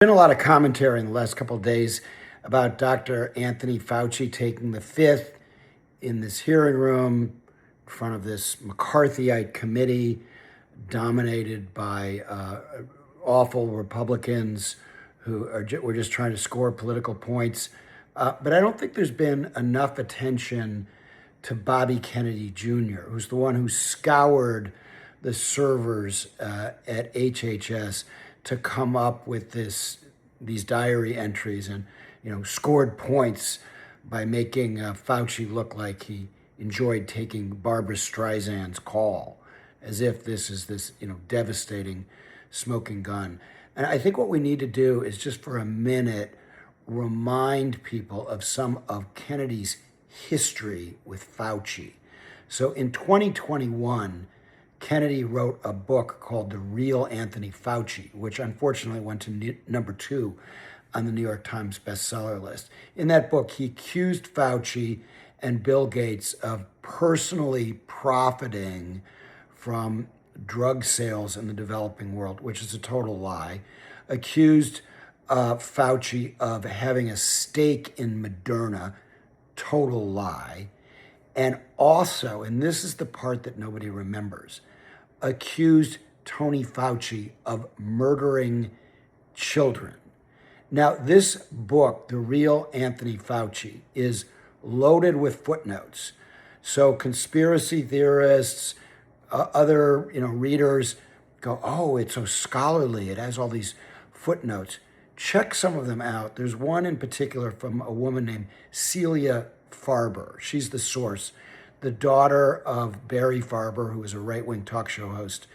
Been a lot of commentary in the last couple of days about Dr. Anthony Fauci taking the fifth in this hearing room in front of this McCarthyite committee dominated by awful Republicans who were just trying to score political points. But I don't think there's been enough attention to Bobby Kennedy Jr., who's the one who scoured the servers at HHS to come up with these diary entries and scored points by making Fauci look like he enjoyed taking Barbara Streisand's call, as if this is this devastating smoking gun. And I think what we need to do is just for a minute remind people of some of Kennedy's history with Fauci. So in 2021, Kennedy wrote a book called The Real Anthony Fauci, which unfortunately went to number 2 on the New York Times bestseller list. In that book, he accused Fauci and Bill Gates of personally profiting from drug sales in the developing world, which is a total lie. Accused Fauci of having a stake in Moderna, total lie. And also, and this is the part that nobody remembers, accused Tony Fauci of murdering children. Now, this book, The Real Anthony Fauci, is loaded with footnotes. So conspiracy theorists, other readers go, oh, it's so scholarly. It has all these footnotes. Check some of them out. There's one in particular from a woman named Celia Farber. She's the source, the daughter of Barry Farber, who was a right-wing talk show host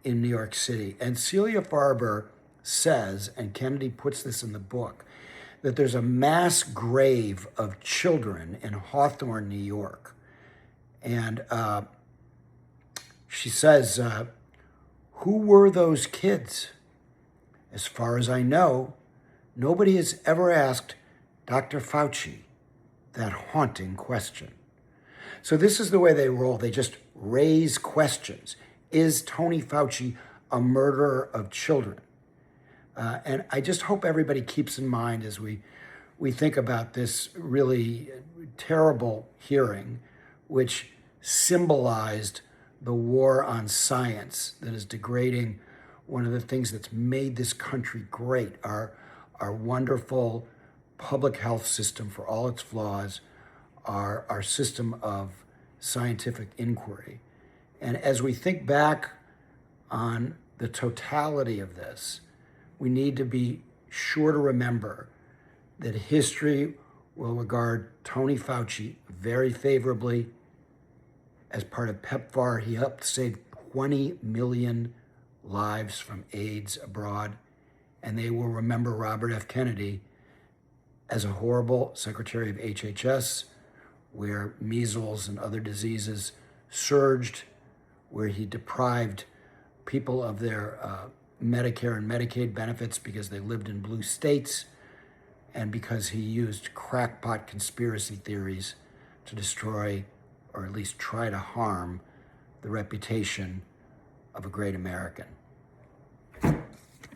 in New York City. And Celia Farber says, and Kennedy puts this in the book, that there's a mass grave of children in Hawthorne, New York. And she says, who were those kids? As far as I know, nobody has ever asked Dr. Fauci that haunting question. So this is the way they roll. They just raise questions. Is Tony Fauci a murderer of children? And I just hope everybody keeps in mind as we think about this really terrible hearing, which symbolized the war on science that is degrading one of the things that's made this country great, our wonderful public health system for all its flaws, our system of scientific inquiry. And as we think back on the totality of this, we need to be sure to remember that history will regard Tony Fauci very favorably. As part of PEPFAR, he helped save 20 million lives from AIDS abroad, and they will remember Robert F. Kennedy as a horrible Secretary of HHS, where measles and other diseases surged, where he deprived people of their Medicare and Medicaid benefits because they lived in blue states, and because he used crackpot conspiracy theories to destroy, or at least try to harm, the reputation of a great American.